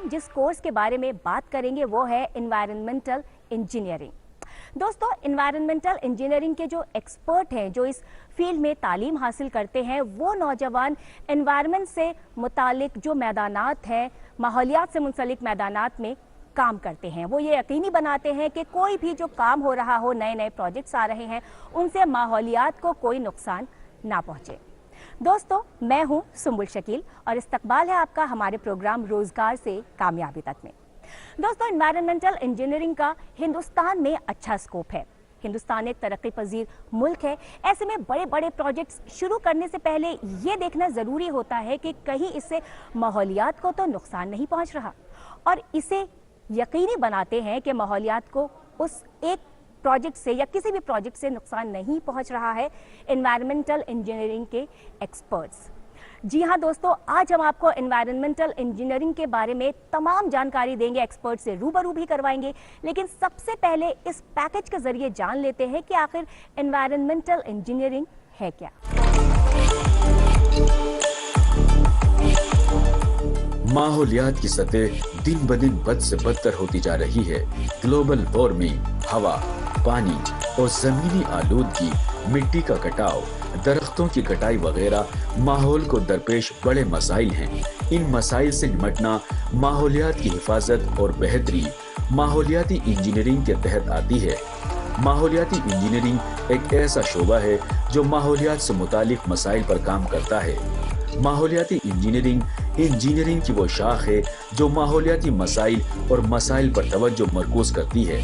हम जिस कोर्स के बारे में बात करेंगे वो है एनवायरमेंटल इंजीनियरिंग। दोस्तों, एनवायरमेंटल इंजीनियरिंग के जो एक्सपर्ट हैं, जो इस फील्ड में तालीम हासिल करते हैं, वो नौजवान एनवायरनमेंट से मुतालिक जो मैदानात हैं, माहौलियात से मुंसलिक मैदानात में काम करते हैं। वो ये यकीनी बनाते हैं कि कोई भी जो काम हो रहा हो, नए नए प्रोजेक्ट्स आ रहे हैं, उनसे माहौलियात को कोई नुकसान ना पहुंचे। दोस्तों, मैं हूं सुम्बुल शकील और इस्तकबाल है आपका हमारे प्रोग्राम रोजगार से कामयाबी तक में। दोस्तों, एनवायरमेंटल इंजीनियरिंग का हिंदुस्तान में अच्छा स्कोप है। हिंदुस्तान एक तरक्की पजीर मुल्क है। ऐसे में बड़े बड़े प्रोजेक्ट्स शुरू करने से पहले ये देखना ज़रूरी होता है कि कहीं इससे माहौलियात को तो नुकसान नहीं पहुंच रहा, और इसे यकीनी बनाते हैं कि माहौलियात को उस एक प्रोजेक्ट से या किसी भी प्रोजेक्ट से नुकसान नहीं पहुंच रहा है एनवायरमेंटल इंजीनियरिंग के एक्सपर्ट्स। जी हाँ दोस्तों, आज हम आपको एनवायरमेंटल इंजीनियरिंग के बारे में तमाम जानकारी देंगे, एक्सपर्ट से रूबरू भी करवाएंगे। लेकिन सबसे पहले इस पैकेज के जरिए जान लेते हैं कि आखिर एनवायरमेंटल इंजीनियरिंग है क्या। माहौलियात की सतह दिन ब दिन बद से बदतर होती जा रही है। ग्लोबल वार्मिंग, हवा, पानी और जमीनी आलूदगी, मिट्टी का कटाव, दरख्तों की कटाई वगैरह माहौल को दरपेश बड़े मसाइल हैं। इन मसाइल से निपटना माहौलियात की हिफाजत और बेहतरी माहौलियाती इंजीनियरिंग के तहत आती है। माहौलियाती इंजीनियरिंग एक ऐसा शोबा है जो माहौलियात से मुतालिक मसाइल पर काम करता है। माहौलियाती इंजीनियरिंग की वो शाख है जो माहौलियाती मसाइल और मसाइल पर तवज्जो मरकूज करती है।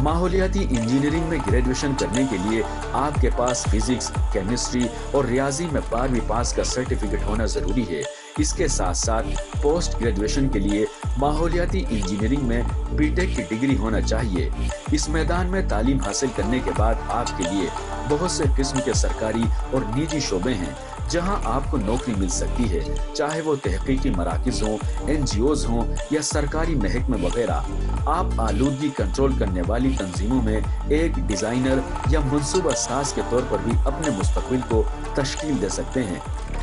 माहौलियाती इंजीनियरिंग में ग्रेजुएशन करने के लिए आपके पास फिजिक्स, केमिस्ट्री और रियाजी में 12वीं पास का सर्टिफिकेट होना जरूरी है। इसके साथ साथ पोस्ट ग्रेजुएशन के लिए माहौलियाती इंजीनियरिंग में बीटेक की डिग्री होना चाहिए। इस मैदान में तालीम हासिल करने के बाद आपके लिए बहुत से किस्म के सरकारी और निजी शोबे हैं जहां आपको नौकरी मिल सकती है, चाहे वो तहकीकी मराकिज हों, NGOs हों या सरकारी महकमे वगैरह। आप आलूदगी कंट्रोल करने वाली तंजीमों में एक डिजाइनर या मंसूबा साज के तौर पर भी अपने मुस्तकबिल को तश्कील दे सकते हैं।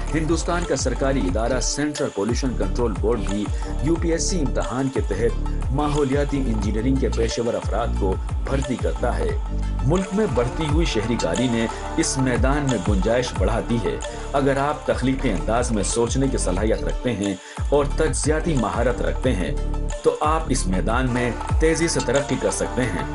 हिंदुस्तान का सरकारी इदारा सेंट्रल पोल्यूशन कंट्रोल बोर्ड भी UPSC इम्तहान के तहत माहौलियाती इंजीनियरिंग के पेशेवर अफराद को भर्ती करता है। मुल्क में बढ़ती हुई शहरीकारी ने इस मैदान में गुंजाइश बढ़ा दी है। अगर आप तख्लीकी अंदाज में सोचने की सलाहियत रखते हैं और तज्जियाती महारत रखते हैं तो आप इस मैदान में तेजी से तरक्की कर सकते हैं।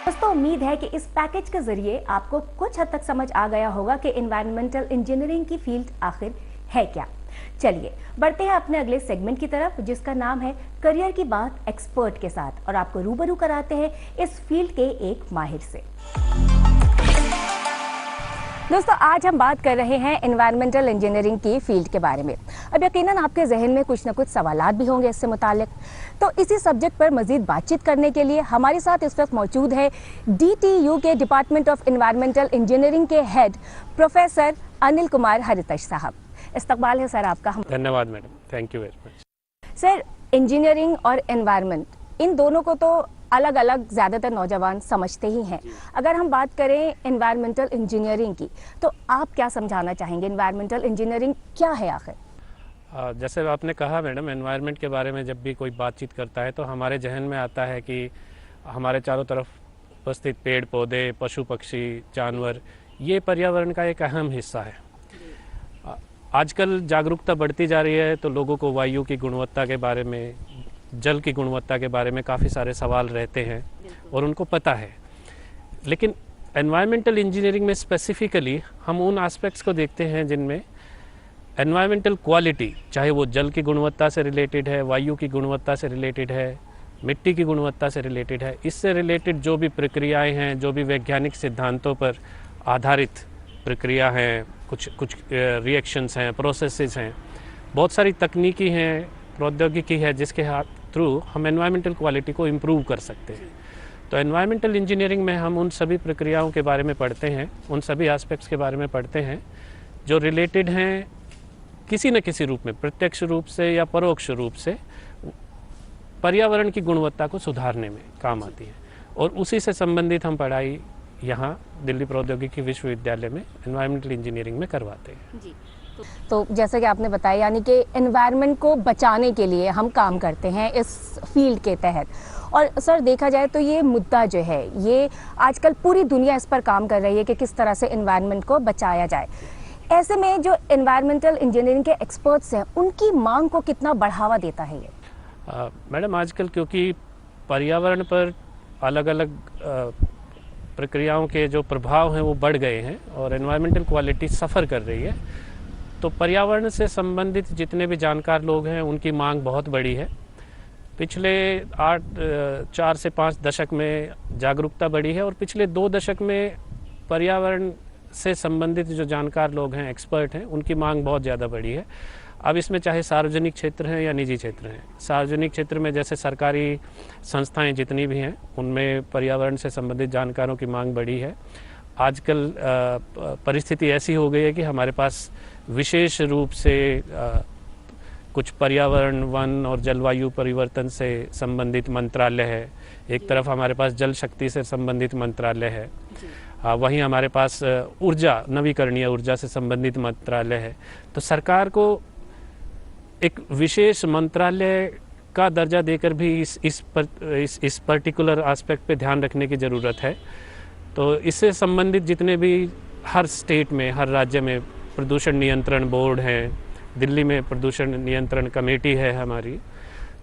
दोस्तों, उम्मीद है कि इस पैकेज के जरिए आपको कुछ हद तक समझ आ गया होगा कि एनवायरमेंटल इंजीनियरिंग की फील्ड आखिर है क्या। चलिए बढ़ते हैं अपने अगले सेगमेंट की तरफ, जिसका नाम है करियर की बात एक्सपर्ट के साथ, और आपको रूबरू कराते हैं इस फील्ड के एक माहिर से। दोस्तों, आज हम बात कर रहे हैं एनवायरमेंटल इंजीनियरिंग की फील्ड के बारे में। अब यकीनन आपके जहन में कुछ ना कुछ सवालात भी होंगे इससे मुतालिक। तो इसी सब्जेक्ट पर मजीद बातचीत करने के लिए हमारे साथ इस वक्त मौजूद है DTU के डिपार्टमेंट ऑफ एनवायरमेंटल इंजीनियरिंग के हेड प्रोफेसर अनिल कुमार हरितश साहब। इस्तकबाल है सर आपका। धन्यवाद madam, thank you very much. Sir, engineering और एनवायरनमेंट, इन दोनों को तो अलग अलग ज़्यादातर नौजवान समझते ही हैं। अगर हम बात करें एनवायरमेंटल इंजीनियरिंग की, तो आप क्या समझाना चाहेंगे? एनवायरमेंटल इंजीनियरिंग क्या है आखिर? जैसे आपने कहा मैडम, एनवायरनमेंट के बारे में जब भी कोई बातचीत करता है तो हमारे जहन में आता है कि हमारे चारों तरफ उपस्थित पेड़ पौधे, पशु पक्षी, जानवर, ये पर्यावरण का एक अहम हिस्सा है। आजकल जागरूकता बढ़ती जा रही है तो लोगों को वायु की गुणवत्ता के बारे में, जल की गुणवत्ता के बारे में काफ़ी सारे सवाल रहते हैं और उनको पता है। लेकिन एनवायरमेंटल इंजीनियरिंग में स्पेसिफिकली हम उन एस्पेक्ट्स को देखते हैं जिनमें एनवायरमेंटल क्वालिटी, चाहे वो जल की गुणवत्ता से रिलेटेड है, वायु की गुणवत्ता से रिलेटेड है, मिट्टी की गुणवत्ता से रिलेटेड है, इससे रिलेटेड जो भी प्रक्रियाएं हैं, जो भी वैज्ञानिक सिद्धांतों पर आधारित प्रक्रिया हैं, कुछ रिएक्शंस हैं, प्रोसेसेस हैं, बहुत सारी तकनीकी हैं, प्रौद्योगिकी है जिसके थ्रू हम एनवायरमेंटल क्वालिटी को इम्प्रूव कर सकते हैं। तो एनवायरमेंटल इंजीनियरिंग में हम उन सभी प्रक्रियाओं के बारे में पढ़ते हैं, उन सभी एस्पेक्ट्स के बारे में पढ़ते हैं जो रिलेटेड हैं किसी न किसी रूप में, प्रत्यक्ष रूप से या परोक्ष रूप से पर्यावरण की गुणवत्ता को सुधारने में काम आती है। और उसी से संबंधित हम पढ़ाई यहाँ दिल्ली प्रौद्योगिकी विश्वविद्यालय में एनवायरमेंटल इंजीनियरिंग में करवाते हैं। जी। तो जैसे कि आपने बताया, यानी कि एनवायरनमेंट को बचाने के लिए हम काम करते हैं इस फील्ड के तहत। और सर देखा जाए तो ये मुद्दा जो है ये आजकल पूरी दुनिया इस पर काम कर रही है कि किस तरह से एनवायरनमेंट को बचाया जाए। ऐसे में जो एनवायरमेंटल इंजीनियरिंग के एक्सपर्ट्स हैं उनकी मांग को कितना बढ़ावा देता है ये? मैडम, आजकल क्योंकि पर्यावरण पर अलग अलग प्रक्रियाओं के जो प्रभाव हैं वो बढ़ गए हैं और एनवायरमेंटल क्वालिटी सफ़र कर रही है, तो पर्यावरण से संबंधित जितने भी जानकार लोग हैं उनकी मांग बहुत बड़ी है। पिछले 4 से 5 दशक में जागरूकता बढ़ी है और पिछले 2 दशक में पर्यावरण से संबंधित जो जानकार लोग हैं, एक्सपर्ट हैं, उनकी मांग बहुत ज़्यादा बढ़ी है। अब इसमें चाहे सार्वजनिक क्षेत्र हैं या निजी क्षेत्र हैं, सार्वजनिक क्षेत्र में जैसे सरकारी संस्थाएं जितनी भी हैं उनमें पर्यावरण से संबंधित जानकारों की मांग बढ़ी है। आजकल परिस्थिति ऐसी हो गई है कि हमारे पास विशेष रूप से कुछ पर्यावरण, वन और जलवायु परिवर्तन से संबंधित मंत्रालय है। एक तरफ हमारे पास जल शक्ति से संबंधित मंत्रालय है, वहीं हमारे पास ऊर्जा, नवीकरणीय ऊर्जा से संबंधित मंत्रालय है। तो सरकार को एक विशेष मंत्रालय का दर्जा देकर भी इस पर्टिकुलर एस्पेक्ट पे ध्यान रखने की ज़रूरत है। तो इससे संबंधित जितने भी हर स्टेट में, हर राज्य में प्रदूषण नियंत्रण बोर्ड हैं, दिल्ली में प्रदूषण नियंत्रण कमेटी है हमारी,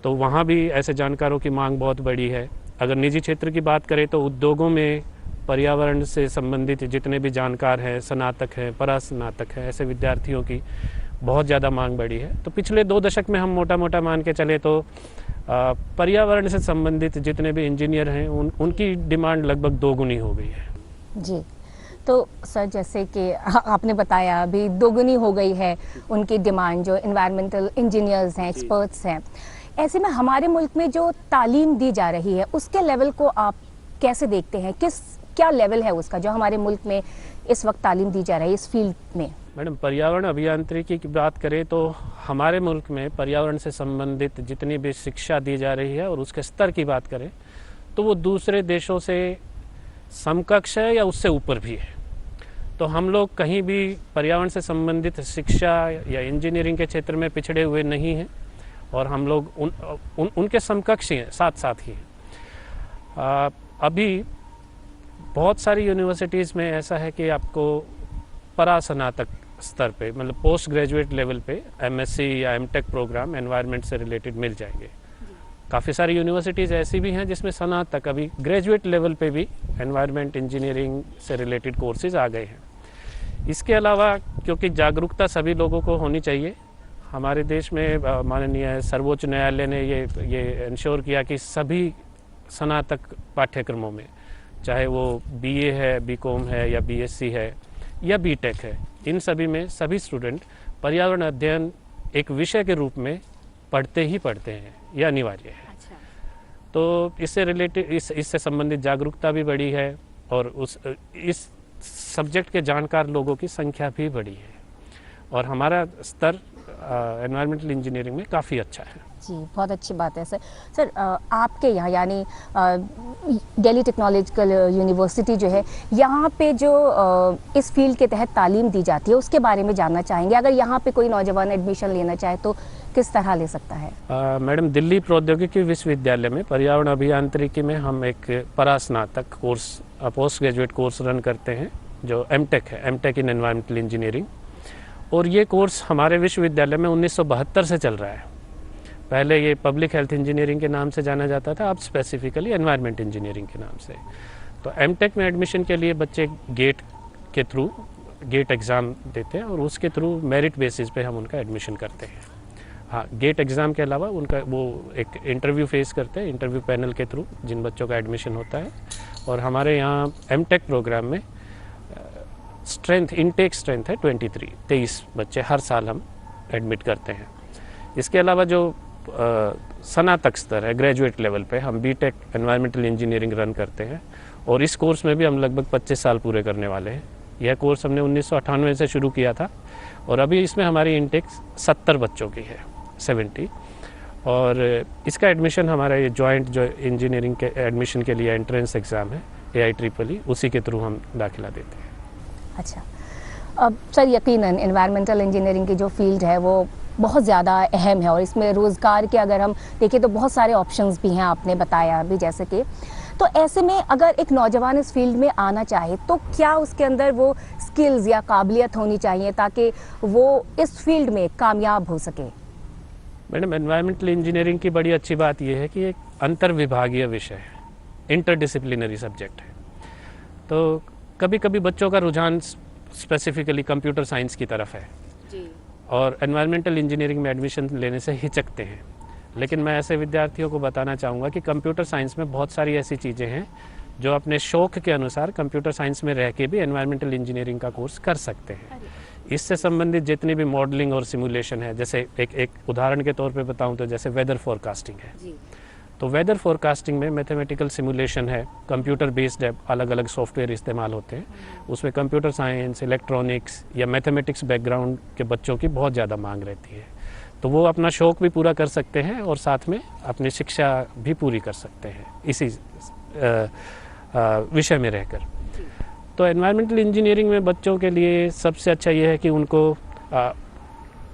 तो वहाँ भी ऐसे जानकारों की मांग बहुत बड़ी है। अगर निजी क्षेत्र की बात करें तो उद्योगों में पर्यावरण से संबंधित जितने भी जानकार हैं, स्नातक हैं, परास्नातक हैं, ऐसे विद्यार्थियों की बहुत ज़्यादा मांग बढ़ी है। तो पिछले 2 दशक में हम मोटा मोटा मान के चले तो पर्यावरण से संबंधित जितने भी इंजीनियर हैं उनकी डिमांड लगभग 2 गुनी हो गई है। जी। तो सर जैसे कि आपने बताया अभी 2 गुनी हो गई है उनकी डिमांड, जो एनवायरमेंटल इंजीनियर्स हैं, एक्सपर्ट्स हैं। ऐसे में हमारे मुल्क में जो तालीम दी जा रही है उसके लेवल को आप कैसे देखते हैं? क्या लेवल है उसका जो हमारे मुल्क में इस वक्त तालीम दी जा रही है इस फील्ड में? मैडम, पर्यावरण अभियांत्रिकी की बात करें तो हमारे मुल्क में पर्यावरण से संबंधित जितनी भी शिक्षा दी जा रही है और उसके स्तर की बात करें तो वो दूसरे देशों से समकक्ष है या उससे ऊपर भी है। तो हम लोग कहीं भी पर्यावरण से संबंधित शिक्षा या इंजीनियरिंग के क्षेत्र में पिछड़े हुए नहीं हैं और हम लोग उनके समकक्ष ही हैं, साथ साथ ही हैं। अभी बहुत सारी यूनिवर्सिटीज़ में ऐसा है कि आपको परास्नातक स्तर पे, मतलब पोस्ट ग्रेजुएट लेवल पे एमएससी या एमटेक प्रोग्राम एनवायरनमेंट से रिलेटेड मिल जाएंगे। काफ़ी सारी यूनिवर्सिटीज़ ऐसी भी हैं जिसमें स्नातक, अभी ग्रेजुएट लेवल पे भी एनवायरनमेंट इंजीनियरिंग से रिलेटेड कोर्सेज आ गए हैं। इसके अलावा क्योंकि जागरूकता सभी लोगों को होनी चाहिए, हमारे देश में माननीय सर्वोच्च न्यायालय ने ये इंश्योर किया कि सभी स्नातक पाठ्यक्रमों में, चाहे वो बीए है, बीकॉम है या बीएससी है या बीटेक है, इन सभी में सभी स्टूडेंट पर्यावरण अध्ययन एक विषय के रूप में पढ़ते हैं, यह अनिवार्य है। अच्छा। तो इससे रिलेटेड इससे संबंधित जागरूकता भी बढ़ी है और इस सब्जेक्ट के जानकार लोगों की संख्या भी बढ़ी है और हमारा स्तर एनवायरमेंटल इंजीनियरिंग में काफ़ी अच्छा है। जी, बहुत अच्छी बात है सर। सर आपके यहाँ यानी दिल्ली टेक्नोलॉजिकल यूनिवर्सिटी जो है, यहाँ पे जो इस फील्ड के तहत तालीम दी जाती है उसके बारे में जानना चाहेंगे। अगर यहाँ पे कोई नौजवान एडमिशन लेना चाहे तो किस तरह ले सकता है? मैडम, दिल्ली प्रौद्योगिकी विश्वविद्यालय में पर्यावरण अभियांत्रिकी में हम एक परास्नातक course, post graduate course run करते हैं जो एमटेक है, एमटेक इन एनवायरमेंटल इंजीनियरिंग। और ये कोर्स हमारे विश्वविद्यालय में 1972 से चल रहा है। पहले ये पब्लिक हेल्थ इंजीनियरिंग के नाम से जाना जाता था, अब स्पेसिफिकली एनवायरनमेंट इंजीनियरिंग के नाम से। तो एमटेक में एडमिशन के लिए बच्चे गेट के थ्रू गेट एग्ज़ाम देते हैं और उसके थ्रू मेरिट बेसिस पे हम उनका एडमिशन करते हैं। हाँ, गेट एग्ज़ाम के अलावा उनका वो एक इंटरव्यू फेस करते हैं, इंटरव्यू पैनल के थ्रू जिन बच्चों का एडमिशन होता है। और हमारे यहाँ एमटेक प्रोग्राम में इनटेक स्ट्रेंथ है 23 बच्चे हर साल हम एडमिट करते हैं। इसके अलावा जो स्नातक स्तर है, ग्रेजुएट लेवल पे, हम बीटेक एनवायरमेंटल इंजीनियरिंग रन करते हैं और इस कोर्स में भी हम लगभग 25 साल पूरे करने वाले हैं। यह कोर्स हमने 1998 से शुरू किया था और अभी इसमें हमारी इनटेक 70 बच्चों की है, 70। और इसका एडमिशन हमारा ये जॉइंट जो इंजीनियरिंग के एडमिशन के लिए एंट्रेंस एग्ज़ाम है, AIEEE, उसी के थ्रू हम दाखिला देते हैं। अच्छा, अब सर यकीनन एनवायरमेंटल इंजीनियरिंग की जो फील्ड है वो बहुत ज़्यादा अहम है और इसमें रोज़गार के अगर हम देखें तो बहुत सारे ऑप्शंस भी हैं, आपने बताया अभी जैसे कि। तो ऐसे में अगर एक नौजवान इस फील्ड में आना चाहे तो क्या उसके अंदर वो स्किल्स या काबिलियत होनी चाहिए ताकि वो इस फील्ड में कामयाब हो सके? मैडम, एनवायरमेंटल इंजीनियरिंग की बड़ी अच्छी बात यह है कि एक अंतर विभागीय विषय है, इंटरडिसिप्लिनरी सब्जेक्ट है। तो कभी कभी बच्चों का रुझान स्पेसिफिकली कंप्यूटर साइंस की तरफ है जी। और एनवायरमेंटल इंजीनियरिंग में एडमिशन लेने से हिचकते हैं, लेकिन मैं ऐसे विद्यार्थियों को बताना चाहूँगा कि कंप्यूटर साइंस में बहुत सारी ऐसी चीज़ें हैं जो अपने शौक के अनुसार कंप्यूटर साइंस में रह के भी एनवायरमेंटल इंजीनियरिंग का कोर्स कर सकते हैं। इससे संबंधित जितनी भी मॉडलिंग और सिमुलेशन है, जैसे एक उदाहरण के तौर पे बताऊं तो जैसे वेदर फोरकास्टिंग है जी। तो वेदर फोरकास्टिंग में मैथमेटिकल सिमुलेशन है, कंप्यूटर बेस्ड है, अलग अलग सॉफ्टवेयर इस्तेमाल होते हैं। उसमें कंप्यूटर साइंस, इलेक्ट्रॉनिक्स या मैथमेटिक्स बैकग्राउंड के बच्चों की बहुत ज़्यादा मांग रहती है। तो वो अपना शौक भी पूरा कर सकते हैं और साथ में अपनी शिक्षा भी पूरी कर सकते हैं इसी विषय में रहकर। तो एनवायरमेंटल इंजीनियरिंग में बच्चों के लिए सबसे अच्छा ये है कि उनको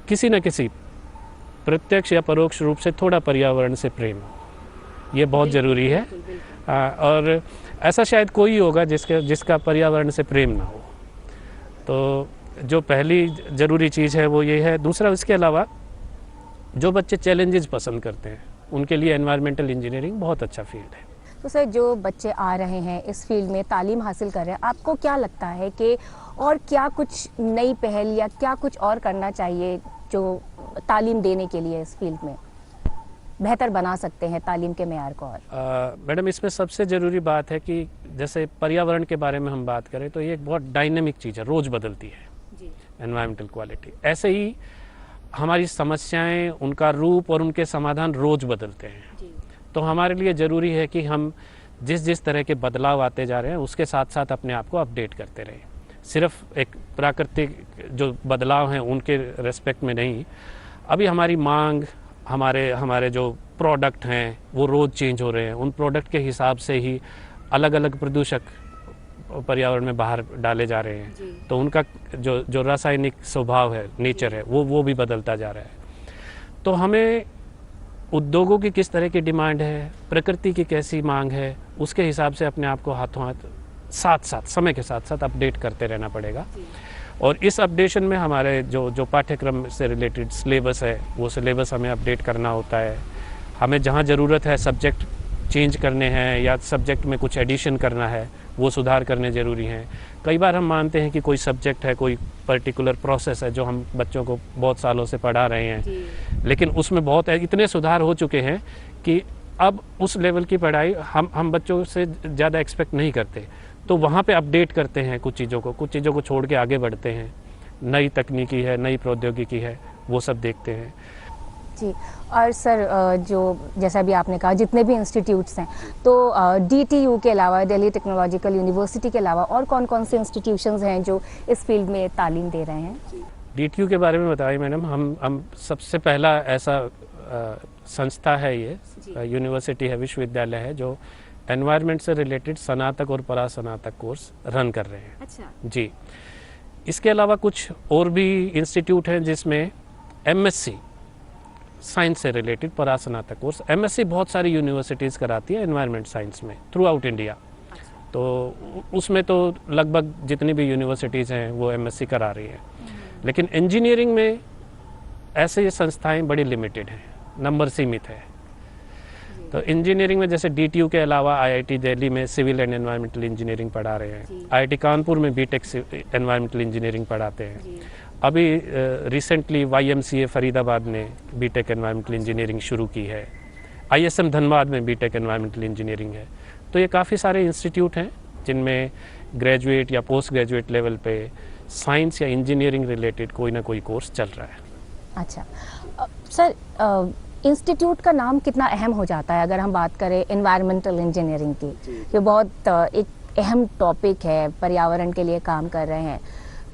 किसी न किसी प्रत्यक्ष या परोक्ष रूप से थोड़ा पर्यावरण से प्रेम हो, ये बहुत ज़रूरी है। और ऐसा शायद कोई होगा जिसका पर्यावरण से प्रेम ना हो। तो जो पहली ज़रूरी चीज़ है वो ये है। दूसरा, इसके अलावा जो बच्चे चैलेंजेस पसंद करते हैं उनके लिए एनवायरमेंटल इंजीनियरिंग बहुत अच्छा फील्ड है। तो सर, जो बच्चे आ रहे हैं इस फील्ड में तालीम हासिल कर रहे हैं, आपको क्या लगता है कि और क्या कुछ नई पहल या क्या कुछ और करना चाहिए जो तालीम देने के लिए इस फील्ड में बेहतर बना सकते हैं तालीम के मेयार को? और मैडम, इसमें सबसे ज़रूरी बात है कि जैसे पर्यावरण के बारे में हम बात करें तो ये एक बहुत डायनेमिक चीज़ है, रोज़ बदलती है एनवायरमेंटल क्वालिटी। ऐसे ही हमारी समस्याएं, उनका रूप और उनके समाधान रोज़ बदलते हैं। तो हमारे लिए ज़रूरी है कि हम जिस तरह के बदलाव आते जा रहे हैं उसके साथ साथ अपने आप को अपडेट करते रहें। सिर्फ एक प्राकृतिक जो बदलाव हैं उनके रेस्पेक्ट में नहीं, अभी हमारी मांग, हमारे जो प्रोडक्ट हैं वो रोज़ चेंज हो रहे हैं। उन प्रोडक्ट के हिसाब से ही अलग अलग प्रदूषक पर्यावरण में बाहर डाले जा रहे हैं। तो उनका जो रासायनिक स्वभाव है, नेचर है, वो भी बदलता जा रहा है। तो हमें उद्योगों की किस तरह की डिमांड है, प्रकृति की कैसी मांग है, उसके हिसाब से अपने आप को हाथों हाथ समय के साथ साथ अपडेट करते रहना पड़ेगा। और इस अपडेशन में हमारे जो पाठ्यक्रम से रिलेटेड सिलेबस है वो सिलेबस हमें अपडेट करना होता है। हमें जहाँ ज़रूरत है सब्जेक्ट चेंज करने हैं या सब्जेक्ट में कुछ एडिशन करना है वो सुधार करने ज़रूरी हैं। कई बार हम मानते हैं कि कोई सब्जेक्ट है, कोई पर्टिकुलर प्रोसेस है जो हम बच्चों को बहुत सालों से पढ़ा रहे हैं, लेकिन उसमें बहुत इतने सुधार हो चुके हैं कि अब उस लेवल की पढ़ाई हम बच्चों से ज़्यादा एक्सपेक्ट नहीं करते। तो वहाँ पे अपडेट करते हैं कुछ चीज़ों को छोड़ के आगे बढ़ते हैं। नई तकनीकी है, नई प्रौद्योगिकी है, वो सब देखते हैं। जी। और सर, जो जैसा भी आपने कहा जितने भी इंस्टीट्यूट्स हैं, तो DTU के अलावा, दिल्ली टेक्नोलॉजिकल यूनिवर्सिटी के अलावा और कौन कौन से इंस्टीट्यूशंस हैं जो इस फील्ड में तालीम दे रहे हैं? DTU के बारे में बताइए मैडम। हम सबसे पहला ऐसा संस्था है, ये यूनिवर्सिटी है, विश्वविद्यालय है जो एनवायरनमेंट से रिलेटेड स्नातक और परास्नातक कोर्स रन कर रहे हैं। अच्छा जी। इसके अलावा कुछ और भी इंस्टीट्यूट हैं जिसमें MSc साइंस से रिलेटेड परास्नातक कोर्स, MSc बहुत सारी यूनिवर्सिटीज़ कराती है एनवायरनमेंट साइंस में थ्रू आउट इंडिया। तो उसमें तो लगभग जितनी भी यूनिवर्सिटीज़ हैं वो MSc करा रही हैं। लेकिन इंजीनियरिंग में ऐसे संस्थाएं बड़ी लिमिटेड हैं, नंबर सीमित है। तो इंजीनियरिंग में जैसे DTU के अलावा IIT दिल्ली में सिविल एंड एनवायरमेंटल इंजीनियरिंग पढ़ा रहे हैं, IIT कानपुर में BTech एनवायरमेंटल इंजीनियरिंग पढ़ाते हैं। अभी रिसेंटली YMCA फरीदाबाद ने BTech एनवायरमेंटल इंजीनियरिंग शुरू की है। ISM धनबाद में BTech एनवायरमेंटल इंजीनियरिंग है। तो ये काफ़ी सारे इंस्टीट्यूट हैं जिनमें ग्रेजुएट या पोस्ट ग्रेजुएट लेवल पे साइंस या इंजीनियरिंग रिलेटेड कोई ना कोई कोर्स चल रहा है। अच्छा सर, इंस्टीट्यूट का नाम कितना अहम हो जाता है अगर हम बात करें एनवायरमेंटल इंजीनियरिंग की? ये बहुत एक अहम टॉपिक है, पर्यावरण के लिए काम कर रहे हैं।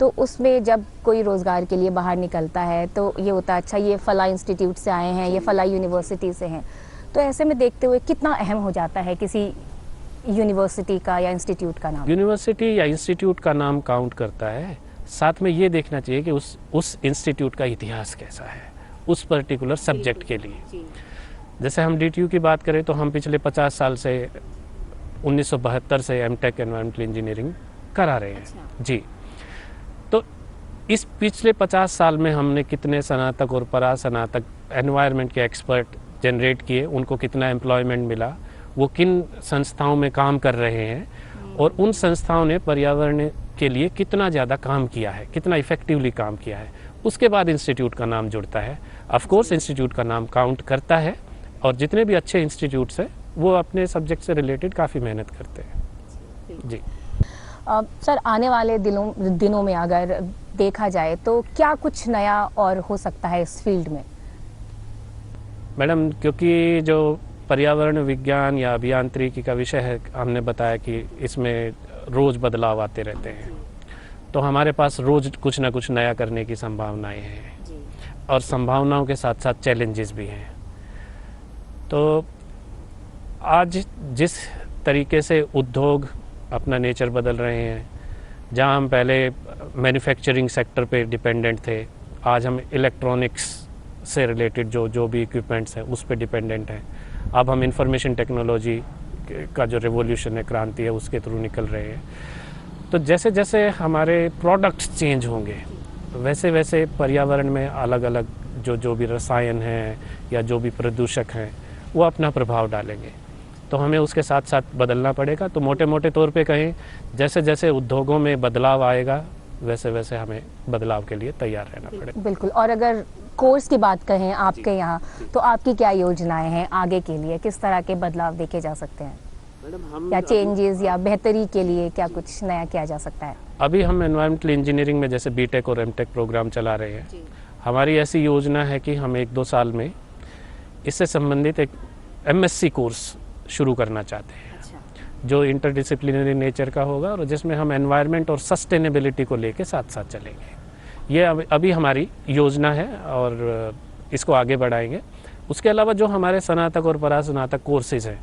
तो उसमें जब कोई रोज़गार के लिए बाहर निकलता है तो ये होता है, अच्छा ये फला इंस्टीट्यूट से आए हैं, ये फला यूनिवर्सिटी से हैं। तो ऐसे में देखते हुए कितना अहम हो जाता है किसी यूनिवर्सिटी का या इंस्टीट्यूट का नाम? यूनिवर्सिटी या इंस्टीट्यूट का नाम काउंट करता है, साथ में ये देखना चाहिए कि उस इंस्टीट्यूट का इतिहास कैसा है उस पर्टिकुलर सब्जेक्ट के लिए। जैसे हम DTU की बात करें तो हम पिछले 50 साल से 1972 से एमटेक एनवायरमेंटल इंजीनियरिंग करा रहे हैं। जी, तो इस पिछले 50 साल में हमने कितने स्नातक और परास्नातक एनवायरनमेंट के एक्सपर्ट जनरेट किए, उनको कितना एम्प्लॉयमेंट मिला, वो किन संस्थाओं में काम कर रहे हैं और उन संस्थाओं ने पर्यावरण के लिए कितना ज़्यादा काम किया है, कितना इफेक्टिवली काम किया है, उसके बाद इंस्टीट्यूट का नाम जुड़ता है। ऑफ कोर्स इंस्टीट्यूट का नाम काउंट करता है और जितने भी अच्छे इंस्टीट्यूट्स हैं वो अपने सब्जेक्ट से रिलेटेड काफ़ी मेहनत करते हैं। जी सर, आने वाले दिनों में अगर देखा जाए तो क्या कुछ नया और हो सकता है इस फील्ड में? मैडम, क्योंकि जो पर्यावरण विज्ञान या अभियांत्रिकी का विषय है, हमने बताया कि इसमें रोज़ बदलाव आते रहते हैं, तो हमारे पास रोज़ कुछ ना कुछ नया करने की संभावनाएं हैं और संभावनाओं के साथ साथ चैलेंजेस भी हैं। तो आज जिस तरीके से उद्योग अपना नेचर बदल रहे हैं, जहां हम पहले मैन्युफैक्चरिंग सेक्टर पे डिपेंडेंट थे, आज हम इलेक्ट्रॉनिक्स से रिलेटेड जो भी इक्विपमेंट्स हैं उस पे डिपेंडेंट हैं। अब हम इंफॉर्मेशन टेक्नोलॉजी का जो रेवोल्यूशन है, क्रांति है, उसके थ्रू निकल रहे हैं। तो जैसे जैसे हमारे प्रोडक्ट्स चेंज होंगे वैसे वैसे पर्यावरण में अलग अलग जो भी रसायन हैं या जो भी प्रदूषक हैं वो अपना प्रभाव डालेंगे, तो हमें उसके साथ साथ बदलना पड़ेगा। तो मोटे मोटे तौर पे कहें, जैसे जैसे उद्योगों में बदलाव आएगा वैसे वैसे हमें बदलाव के लिए तैयार रहना पड़ेगा। बिल्कुल। और अगर कोर्स की बात कहें आपके यहाँ, तो आपकी क्या योजनाएं हैं आगे के लिए? किस तरह के बदलाव देखे जा सकते हैं या चेंजेस या बेहतरी के लिए क्या कुछ नया किया जा सकता है? अभी हम एनवायरमेंटल इंजीनियरिंग में जैसे बीटेक और एमटेक प्रोग्राम चला रहे हैं। हमारी ऐसी योजना है कि हम 1-2 साल में इससे संबंधित एक MSc कोर्स शुरू करना चाहते हैं। जो इंटरडिसिप्लिनरी नेचर का होगा और जिसमें हम एनवायरनमेंट और सस्टेनेबिलिटी को लेके साथ साथ चलेंगे। ये अभी हमारी योजना है और इसको आगे बढ़ाएंगे। उसके अलावा जो हमारे स्नातक और परास्नातक कोर्सेज हैं,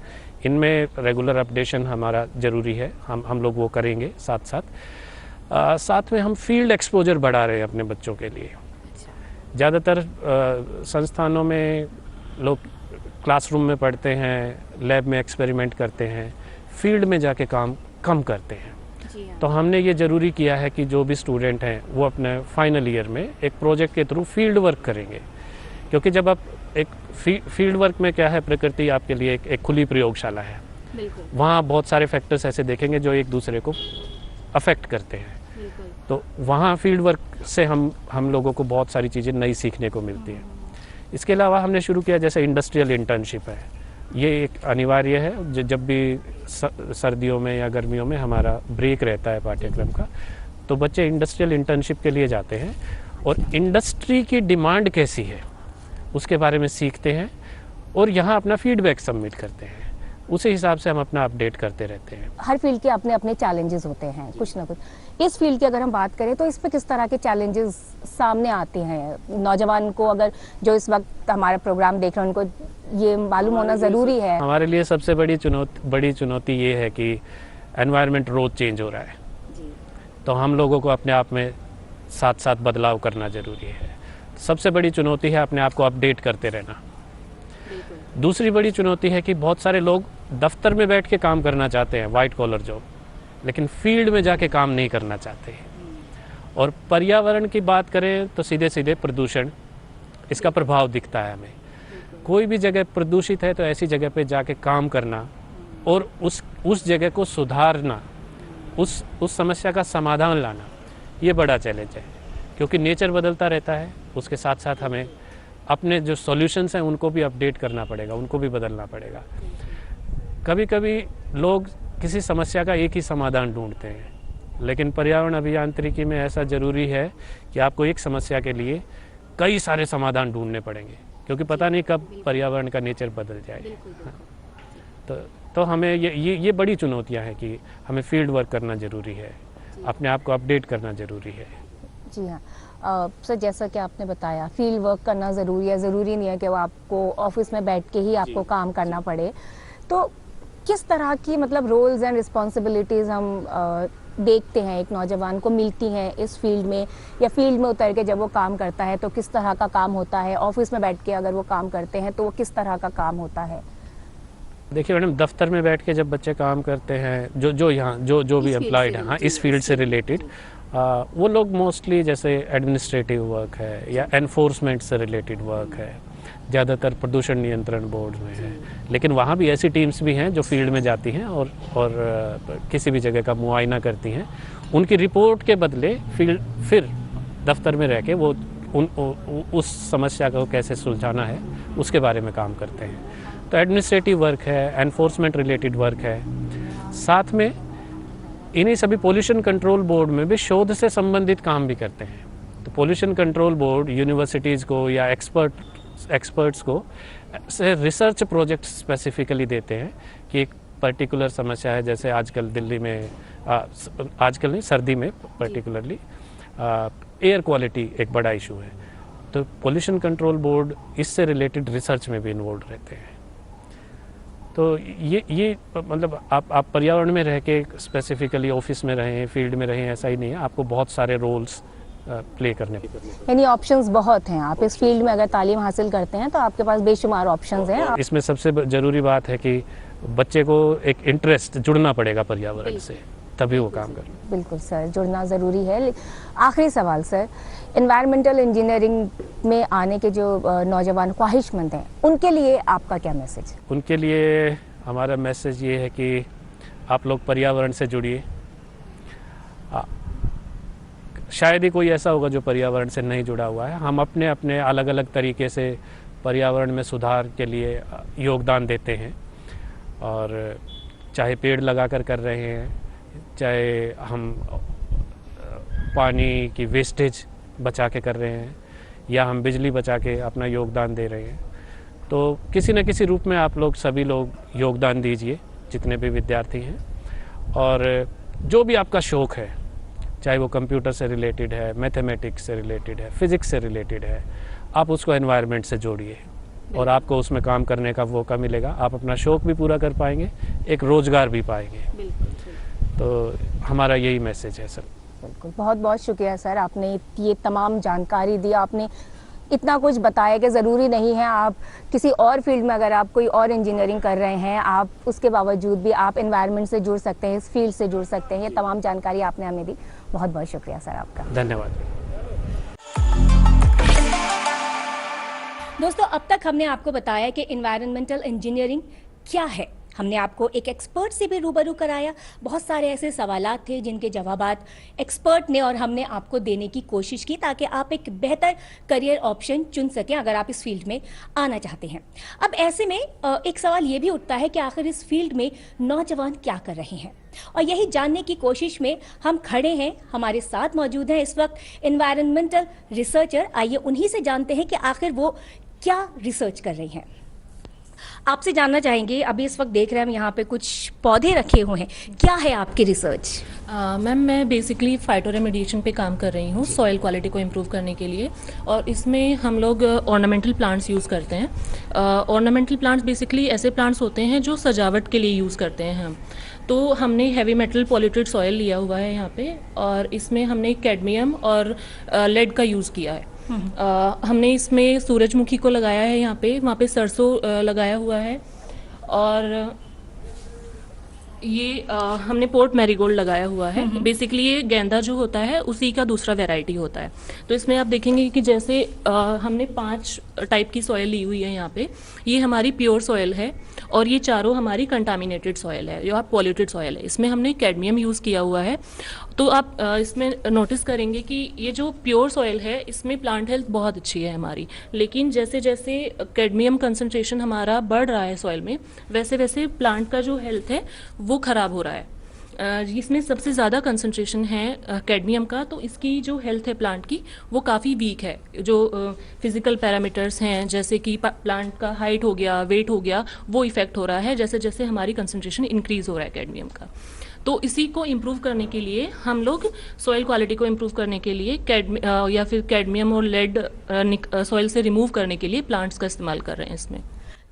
इनमें रेगुलर अपडेशन हमारा ज़रूरी है, हम लोग वो करेंगे। साथ में हम फील्ड एक्सपोजर बढ़ा रहे हैं अपने बच्चों के लिए। ज़्यादातर संस्थानों में लोग क्लासरूम में पढ़ते हैं, लैब में एक्सपेरिमेंट करते हैं, फील्ड में जाके काम कम करते हैं। तो हमने ये ज़रूरी किया है कि जो भी स्टूडेंट हैं वो अपने फाइनल ईयर में एक प्रोजेक्ट के थ्रू फील्ड वर्क करेंगे, क्योंकि जब आप एक फील्ड वर्क में क्या है, प्रकृति आपके लिए एक खुली प्रयोगशाला है। वहाँ बहुत सारे फैक्टर्स ऐसे देखेंगे जो एक दूसरे को अफेक्ट करते हैं। तो वहाँ फील्ड वर्क से हम लोगों को बहुत सारी चीज़ें नई सीखने को मिलती हैं। इसके अलावा हमने शुरू किया जैसे इंडस्ट्रियल इंटर्नशिप है, ये एक अनिवार्य है। जब भी सर्दियों में या गर्मियों में हमारा ब्रेक रहता है पाठ्यक्रम का, तो बच्चे इंडस्ट्रियल इंटर्नशिप के लिए जाते हैं और इंडस्ट्री की डिमांड कैसी है उसके बारे में सीखते हैं और यहाँ अपना फीडबैक सबमिट करते हैं। उसी हिसाब से हम अपना अपडेट करते रहते हैं। हर फील्ड के अपने अपने चैलेंजेस होते हैं, कुछ ना कुछ। इस फील्ड की अगर हम बात करें तो इस पे किस तरह के चैलेंजेस सामने आते हैं? नौजवान को, अगर जो इस वक्त हमारा प्रोग्राम देख रहे हैं, उनको ये मालूम होना ज़रूरी है। हमारे लिए सबसे बड़ी चुनौती ये है कि एनवायरनमेंट रोज चेंज हो रहा है, तो हम लोगों को अपने आप में साथ साथ बदलाव करना ज़रूरी है। सबसे बड़ी चुनौती है अपने आप को अपडेट करते रहना। दूसरी बड़ी चुनौती है कि बहुत सारे लोग दफ्तर में बैठ के काम करना चाहते हैं, वाइट कॉलर जॉब, लेकिन फील्ड में जाके काम नहीं करना चाहते। और पर्यावरण की बात करें तो सीधे सीधे प्रदूषण, इसका प्रभाव दिखता है हमें। कोई भी जगह प्रदूषित है तो ऐसी जगह पे जाके काम करना और उस जगह को सुधारना, उस समस्या का समाधान लाना, ये बड़ा चैलेंज है, क्योंकि नेचर बदलता रहता है। उसके साथ साथ हमें अपने जो सॉल्यूशंस हैं उनको भी अपडेट करना पड़ेगा, उनको भी बदलना पड़ेगा। कभी कभी लोग किसी समस्या का एक ही समाधान ढूंढते हैं, लेकिन पर्यावरण अभियांत्रिकी में ऐसा ज़रूरी है कि आपको एक समस्या के लिए कई सारे समाधान ढूंढने पड़ेंगे, क्योंकि पता नहीं कब पर्यावरण का नेचर बदल जाए। तो हमें ये बड़ी चुनौतियाँ हैं कि हमें फील्ड वर्क करना ज़रूरी है, अपने आप को अपडेट करना ज़रूरी है। जी हाँ सर, जैसा कि आपने बताया फील्ड वर्क करना ज़रूरी है। ज़रूरी नहीं है कि वो आपको ऑफिस में बैठ के ही आपको काम करना पड़े। तो किस तरह की मतलब रोल्स एंड रिस्पॉन्सिबिलिटीज़ हम देखते हैं एक नौजवान को मिलती हैं इस फील्ड में, या फील्ड में उतर के जब वो काम करता है तो किस तरह का काम होता है, ऑफिस में बैठ के अगर वो काम करते हैं तो वो किस तरह का काम होता है? देखिए मैडम, दफ्तर में बैठ के जब बच्चे काम करते हैं, जो यहाँ जो भी एम्प्लॉयड हैं, हाँ, इस फील्ड से रिलेटेड, वो लोग मोस्टली जैसे एडमिनिस्ट्रेटिव वर्क है या एनफोर्समेंट से रिलेटेड वर्क है, ज़्यादातर प्रदूषण नियंत्रण बोर्ड में है। लेकिन वहाँ भी ऐसी टीम्स भी हैं जो फील्ड में जाती हैं और किसी भी जगह का मुआयना करती हैं। उनकी रिपोर्ट के बदले फिर दफ्तर में रह के वो उस समस्या को कैसे सुलझाना है उसके बारे में काम करते हैं। तो एडमिनिस्ट्रेटिव वर्क है, एनफोर्समेंट रिलेटेड वर्क है, साथ में इन्हीं सभी पोल्यूशन कंट्रोल बोर्ड में भी शोध से संबंधित काम भी करते हैं। तो पोल्यूशन कंट्रोल बोर्ड यूनिवर्सिटीज़ को या एक्सपर्ट्स को से रिसर्च प्रोजेक्ट स्पेसिफिकली देते हैं कि एक पर्टिकुलर समस्या है, जैसे आजकल दिल्ली में आजकल नहीं, सर्दी में पर्टिकुलरली एयर क्वालिटी एक बड़ा इशू है। तो पोल्यूशन कंट्रोल बोर्ड इससे रिलेटेड रिसर्च में भी इन्वॉल्व रहते हैं। तो ये मतलब आप पर्यावरण में रह के स्पेसिफिकली ऑफिस में रहें, फील्ड में रहें, ऐसा ही नहीं है, आपको बहुत सारे रोल्स प्ले करने। यानी ऑप्शंस बहुत हैं। आप इस फील्ड में अगर तालीम हासिल करते हैं तो आपके पास बेशुमार ऑप्शंस हैं। इसमें सबसे ज़रूरी बात है कि बच्चे को एक इंटरेस्ट, जुड़ना पड़ेगा पर्यावरण से, तभी वो काम करे। बिल्कुल सर, जुड़ना ज़रूरी है। आखिरी सवाल सर, एनवायरमेंटल इंजीनियरिंग में आने के जो नौजवान ख्वाहिशमंद हैं उनके लिए आपका क्या मैसेज है? उनके लिए हमारा मैसेज ये है कि आप लोग पर्यावरण से जुड़िए। शायद ही कोई ऐसा होगा जो पर्यावरण से नहीं जुड़ा हुआ है। हम अपने अपने अलग अलग तरीके से पर्यावरण में सुधार के लिए योगदान देते हैं, और चाहे पेड़ लगाकर कर रहे हैं, चाहे हम पानी की वेस्टेज बचा के कर रहे हैं, या हम बिजली बचा के अपना योगदान दे रहे हैं। तो किसी न किसी रूप में आप लोग सभी लोग योगदान दीजिए, जितने भी विद्यार्थी हैं, और जो भी आपका शौक़ है, चाहे वो कंप्यूटर से रिलेटेड है, मैथमेटिक्स से रिलेटेड है, फिज़िक्स से रिलेटेड है, आप उसको एनवायरनमेंट से जोड़िए और आपको उसमें काम करने का मौका मिलेगा। आप अपना शौक़ भी पूरा कर पाएंगे, एक रोज़गार भी पाएंगे। तो हमारा यही मैसेज है सर। बिल्कुल, बहुत बहुत शुक्रिया सर, आपने ये तमाम जानकारी दी, आपने इतना कुछ बताया कि ज़रूरी नहीं है आप किसी और फील्ड में, अगर आप कोई और इंजीनियरिंग कर रहे हैं, आप उसके बावजूद भी आप एनवायरनमेंट से जुड़ सकते हैं, इस फील्ड से जुड़ सकते हैं। ये तमाम जानकारी आपने हमें दी, बहुत बहुत शुक्रिया सर आपका। धन्यवाद। दोस्तों, अब तक हमने आपको बताया कि एनवायरनमेंटल इंजीनियरिंग क्या है। हमने आपको एक एक्सपर्ट से भी रूबरू कराया। बहुत सारे ऐसे सवालात थे जिनके जवाबात एक्सपर्ट ने और हमने आपको देने की कोशिश की, ताकि आप एक बेहतर करियर ऑप्शन चुन सकें अगर आप इस फील्ड में आना चाहते हैं। अब ऐसे में एक सवाल ये भी उठता है कि आखिर इस फील्ड में नौजवान क्या कर रहे हैं, और यही जानने की कोशिश में हम खड़े हैं। हमारे साथ मौजूद हैं इस वक्त एनवायरनमेंटल रिसर्चर। आइए उन्हीं से जानते हैं कि आखिर वो क्या रिसर्च कर रही हैं। आपसे जानना चाहेंगे, अभी इस वक्त देख रहे हैं हम यहाँ पे कुछ पौधे रखे हुए हैं, क्या है आपकी रिसर्च? मैम, मैं बेसिकली फाइटो रेमेडिएशन पे काम कर रही हूँ सॉइल क्वालिटी को इम्प्रूव करने के लिए, और इसमें हम लोग ऑर्नामेंटल प्लांट्स यूज़ करते हैं। ऑर्नामेंटल प्लांट्स बेसिकली ऐसे प्लांट्स होते हैं जो सजावट के लिए यूज़ करते हैं हम। तो हमने हैवी मेटल पॉल्यूटेड सॉइल लिया हुआ है यहाँ पे, और इसमें हमने कैडमियम और लेड का यूज़ किया है। हमने इसमें सूरजमुखी को लगाया है यहाँ पे, वहाँ पे सरसों लगाया हुआ है, और ये हमने पोर्ट मैरीगोल्ड लगाया हुआ है। बेसिकली ये गेंदा जो होता है उसी का दूसरा वैरायटी होता है। तो इसमें आप देखेंगे कि जैसे हमने 5 टाइप की सॉयल ली हुई है यहाँ पे। ये हमारी प्योर सॉयल है, और ये चारों हमारी कंटामिनेटेड सॉयल है, जो आप पॉल्यूटेड सॉयल है। इसमें हमने कैडमियम यूज़ किया हुआ है। तो आप इसमें नोटिस करेंगे कि ये जो प्योर सॉयल है इसमें प्लांट हेल्थ बहुत अच्छी है हमारी, लेकिन जैसे जैसे कैडमियम कंसंट्रेशन हमारा बढ़ रहा है सॉयल में, वैसे वैसे प्लांट का जो हेल्थ है वो ख़राब हो रहा है। इसमें सबसे ज़्यादा कंसंट्रेशन है कैडमियम का, तो इसकी जो हेल्थ है प्लांट की वो काफ़ी वीक है। जो फिजिकल पैरामीटर्स हैं, जैसे कि प्लांट का हाइट हो गया, वेट हो गया, वो इफेक्ट हो रहा है जैसे जैसे हमारी कंसंट्रेशन इंक्रीज़ हो रहा है कैडमियम का। तो इसी को इम्प्रूव करने के लिए हम लोग सॉइल क्वालिटी को इम्प्रूव करने के लिए या फिर कैडमियम और लेड सॉइल से रिमूव करने के लिए प्लांट्स का इस्तेमाल कर रहे हैं इसमें।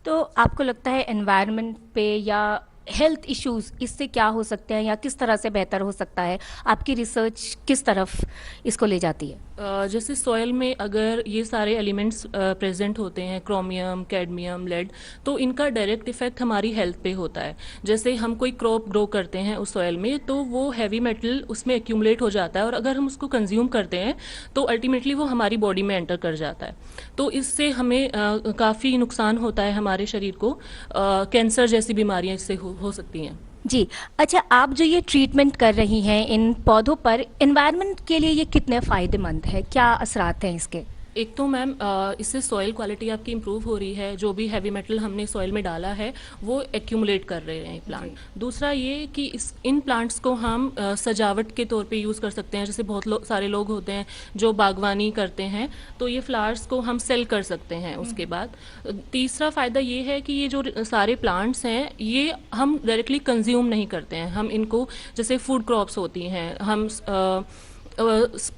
तो आपको लगता है एनवायरनमेंट पे या हेल्थ इश्यूज इससे क्या हो सकते हैं या किस तरह से बेहतर हो सकता है? आपकी रिसर्च किस तरफ इसको ले जाती है? जैसे सॉइल में अगर ये सारे एलिमेंट्स प्रेजेंट होते हैं, क्रोमियम, कैडमियम, लेड, तो इनका डायरेक्ट इफेक्ट हमारी हेल्थ पे होता है। जैसे हम कोई क्रॉप ग्रो करते हैं उस सॉइल में, तो वो हैवी मेटल उसमें एक्यूमुलेट हो जाता है, और अगर हम उसको कंज्यूम करते हैं तो अल्टीमेटली वो हमारी बॉडी में एंटर कर जाता है। तो इससे हमें काफ़ी नुकसान होता है हमारे शरीर को। कैंसर जैसी बीमारियां इससे हो सकती हैं। जी। अच्छा, आप जो ये ट्रीटमेंट कर रही हैं इन पौधों पर, एनवायरनमेंट के लिए ये कितने फायदेमंद है? क्या असरात हैं इसके? एक तो मैम इससे सॉइल क्वालिटी आपकी इम्प्रूव हो रही है। जो भी हैवी मेटल हमने सॉइल में डाला है वो एक्यूमुलेट कर रहे हैं प्लांट। दूसरा ये कि इन प्लांट्स को हम सजावट के तौर पे यूज़ कर सकते हैं। जैसे बहुत सारे लोग होते हैं जो बागवानी करते हैं, तो ये फ्लावर्स को हम सेल कर सकते हैं। उसके बाद तीसरा फ़ायदा ये है कि ये जो सारे प्लांट्स हैं ये हम डायरेक्टली कंज्यूम नहीं करते हैं। हम इनको, जैसे फूड क्रॉप्स होती हैं, हम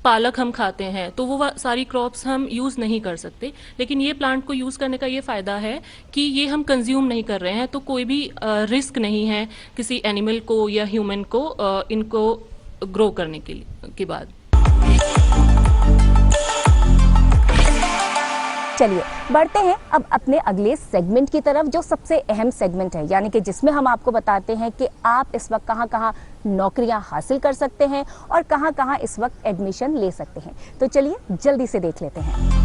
पालक हम खाते हैं, तो वो सारी क्रॉप्स हम यूज़ नहीं कर सकते। लेकिन ये प्लांट को यूज़ करने का ये फ़ायदा है कि ये हम कंज्यूम नहीं कर रहे हैं, तो कोई भी रिस्क नहीं है किसी एनिमल को या ह्यूमन को इनको ग्रो करने के बाद। चलिए बढ़ते हैं अब अपने अगले सेगमेंट की तरफ, जो सबसे अहम सेगमेंट है, यानी कि जिसमें हम आपको बताते हैं कि आप इस वक्त कहाँ-कहाँ नौकरियां हासिल कर सकते हैं और कहाँ-कहाँ इस वक्त एडमिशन ले सकते हैं। तो चलिए जल्दी से देख लेते हैं।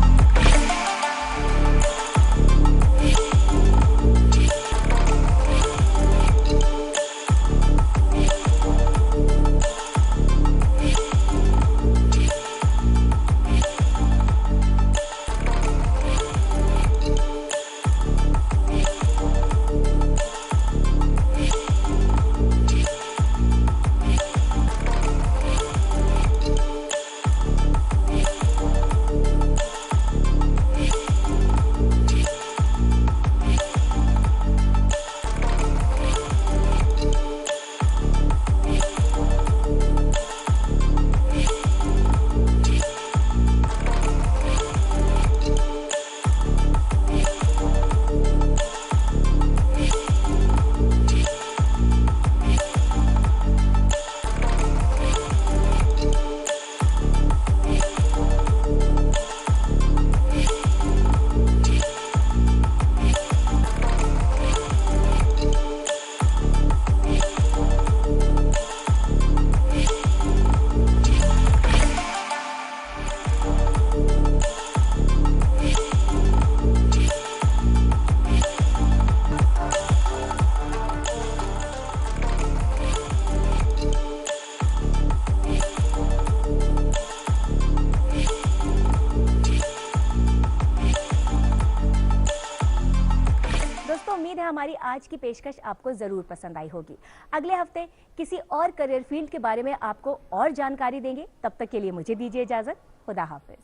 हमारी आज की पेशकश आपको जरूर पसंद आई होगी। अगले हफ्ते किसी और करियर फील्ड के बारे में आपको और जानकारी देंगे। तब तक के लिए मुझे दीजिए इजाजत। खुदा हाफिज।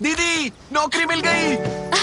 दीदी, नौकरी मिल गई।